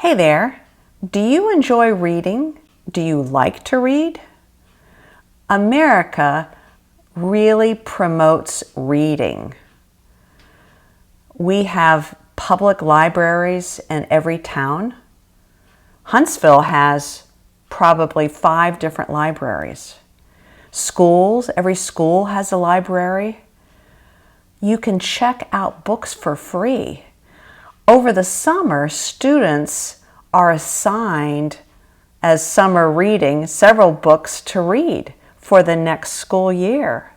Hey there, do you enjoy reading? Do you like to read? America really promotes reading. We have public libraries in every town. Huntsville has probably 5 different libraries. Schools, every school has a library. You can check out books for free. Over the summer, students are assigned as summer reading several books to read for the next school year.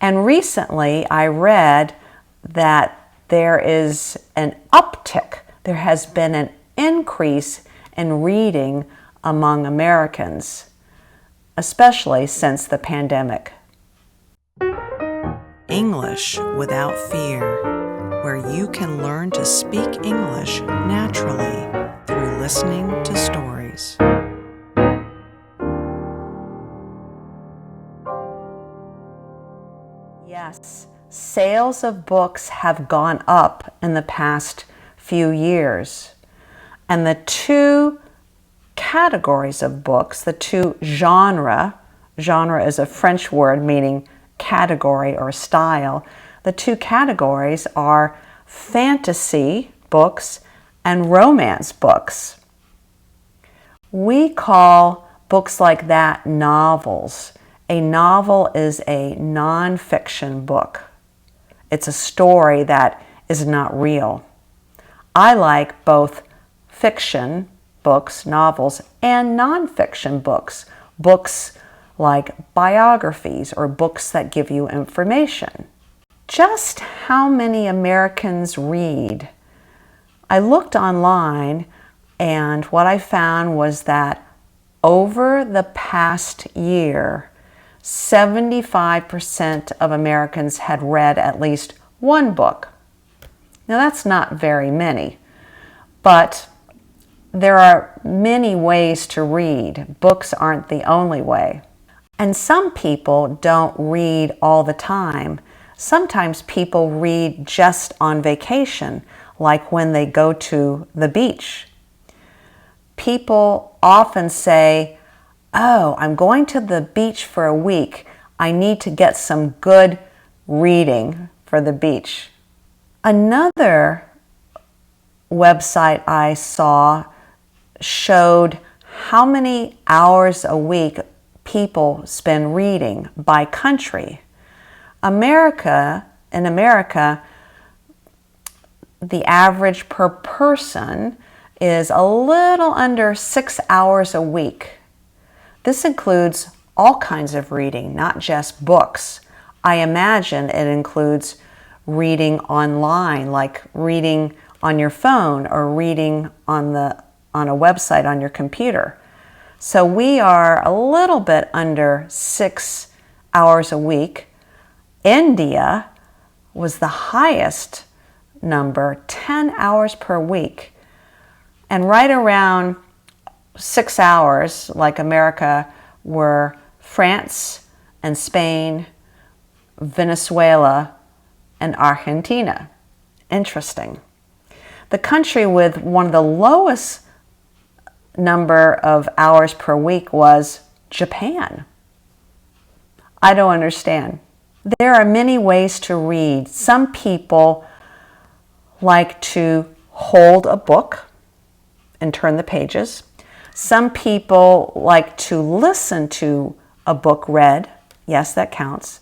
And recently I read that there is an uptick. There has been an increase in reading among Americans, especially since the pandemic. English Without Fear, where you can learn to speak English naturally through listening to stories. Yes, sales of books have gone up in the past few years. And the 2 categories of books, the 2 genre is a French word meaning category or style. The 2 categories are fantasy books and romance books. We call books like that novels. A novel is a nonfiction book. It's a story that is not real. I like both fiction books, novels, and nonfiction books. Books like biographies or books that give you information. Just how many Americans read? I looked online and what I found was that over the past year, 75% of Americans had read at least one book. Now that's not very many, but there are many ways to read. Books aren't the only way. And some people don't read all the time. Sometimes people read just on vacation, like when they go to the beach. People often say, "Oh, I'm going to the beach for a week. I need to get some good reading for the beach." Another website I saw showed how many hours a week people spend reading by country. In America, the average per person is a little under 6 hours a week. This includes all kinds of reading, not just books. I imagine it includes reading online, like reading on your phone or reading on a website on your computer. So we are a little bit under 6 hours a week. India was the highest number, 10 hours per week. And right around 6 hours, like America, were France and Spain, Venezuela, and Argentina. Interesting. The country with one of the lowest number of hours per week was Japan. I don't understand. There are many ways to read. Some people like to hold a book and turn the pages. Some people like to listen to a book read. Yes, that counts.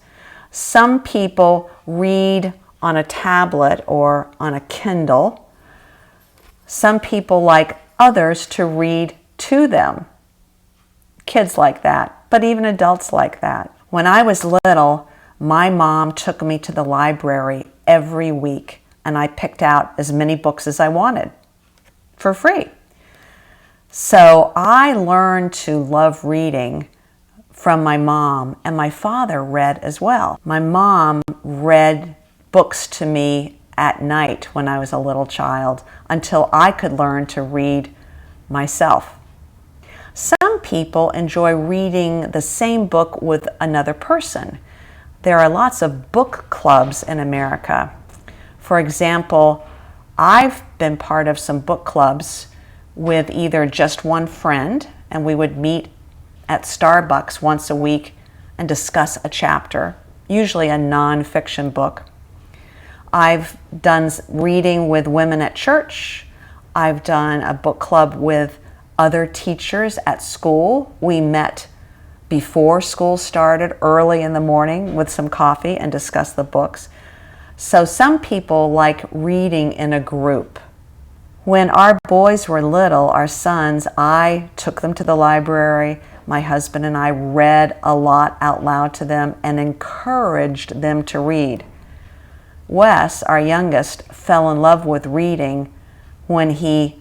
Some people read on a tablet or on a Kindle. Some people like others to read to them. Kids like that, but even adults like that. When I was little, my mom took me to the library every week and I picked out as many books as I wanted for free. So I learned to love reading from my mom, and my father read as well. My mom read books to me at night when I was a little child until I could learn to read myself. Some people enjoy reading the same book with another person. There are lots of book clubs in America. For example, I've been part of some book clubs with either just one friend, and we would meet at Starbucks once a week and discuss a chapter, usually a nonfiction book. I've done reading with women at church. I've done a book club with other teachers at school. We met before school started, early in the morning, with some coffee and discussed the books. So some people like reading in a group. When our boys were little, our sons, I took them to the library. My husband and I read a lot out loud to them and encouraged them to read. Wes, our youngest, fell in love with reading when he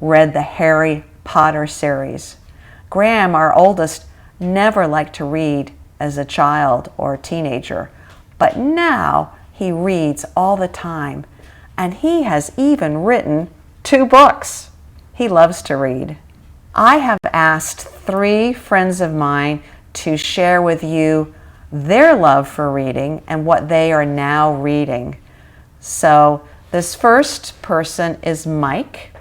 read the Harry Potter series. Graham, our oldest, never liked to read as a child or a teenager, but now he reads all the time, and he has even written 2 books. He loves to read. I have asked 3 friends of mine to share with you their love for reading and what they are now reading. So this first person is Mike,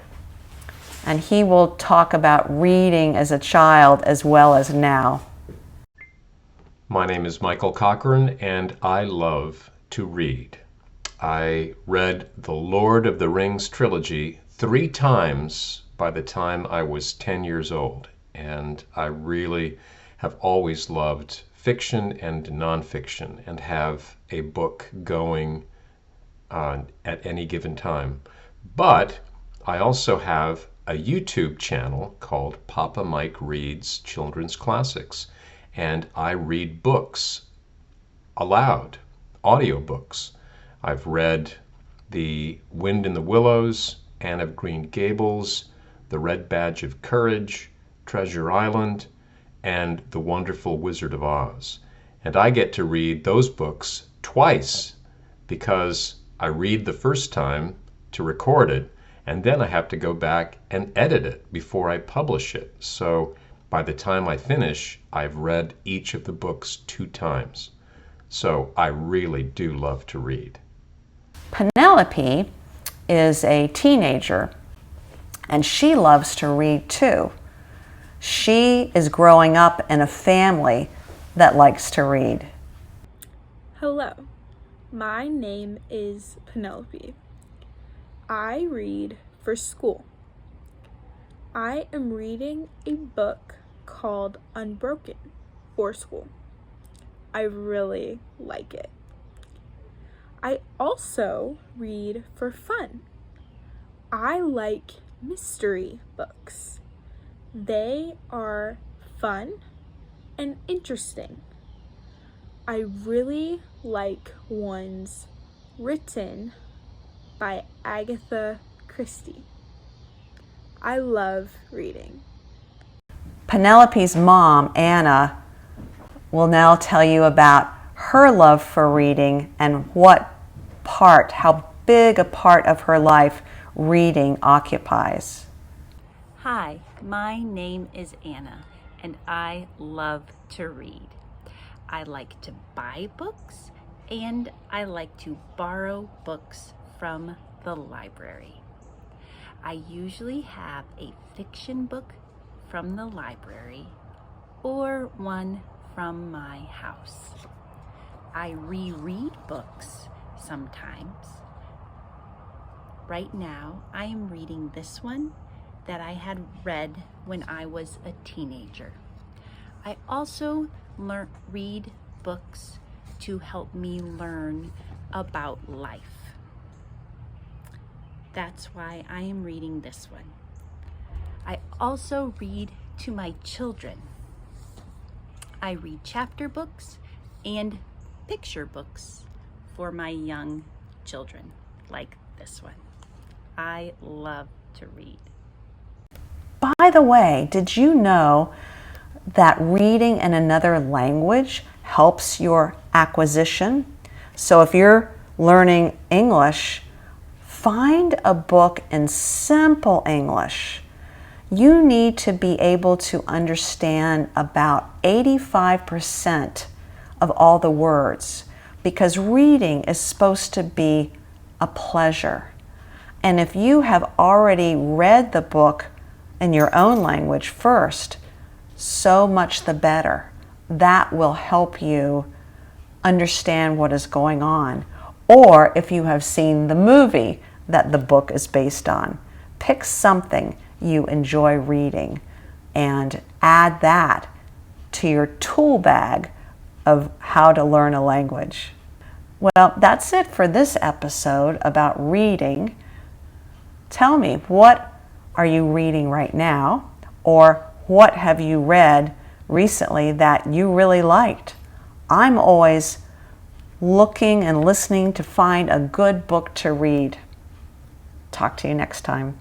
and he will talk about reading as a child as well as now. My name is Michael Cochran, and I love to read. I read the Lord of the Rings trilogy 3 times by the time I was 10 years old, and I really have always loved fiction and nonfiction and have a book going at any given time. But I also have a YouTube channel called Papa Mike Reads Children's Classics, and I read books aloud, audiobooks. I've read The Wind in the Willows, Anne of Green Gables, The Red Badge of Courage, Treasure Island, and The Wonderful Wizard of Oz. And I get to read those books twice because I read the first time to record it, and then I have to go back and edit it before I publish it. So by the time I finish, I've read each of the books 2 times. So I really do love to read. Penelope is a teenager, and she loves to read too. She is growing up in a family that likes to read. Hello, my name is Penelope. I read for school. I am reading a book called Unbroken for school. I really like it. I also read for fun. I like mystery books. They are fun and interesting. I really like ones written by Agatha Christie. I love reading. Penelope's mom, Anna, will now tell you about her love for reading and how big a part of her life reading occupies. Hi, my name is Anna, and I love to read. I like to buy books, and I like to borrow books from the library. I usually have a fiction book from the library or one from my house. I reread books sometimes. Right now, I am reading this one that I had read when I was a teenager. I also read books to help me learn about life. That's why I am reading this one. I also read to my children. I read chapter books and picture books for my young children, like this one. I love to read. By the way, did you know that reading in another language helps your acquisition? So if you're learning English, find a book in simple English. You need to be able to understand about 85% of all the words, because reading is supposed to be a pleasure. And if you have already read the book in your own language first, so much the better. That will help you understand what is going on. Or if you have seen the movie that the book is based on, pick something you enjoy reading and add that to your tool bag of how to learn a language. Well, that's it for this episode about reading. Tell me, what are you reading right now? Or what have you read recently that you really liked? I'm always looking and listening to find a good book to read. Talk to you next time.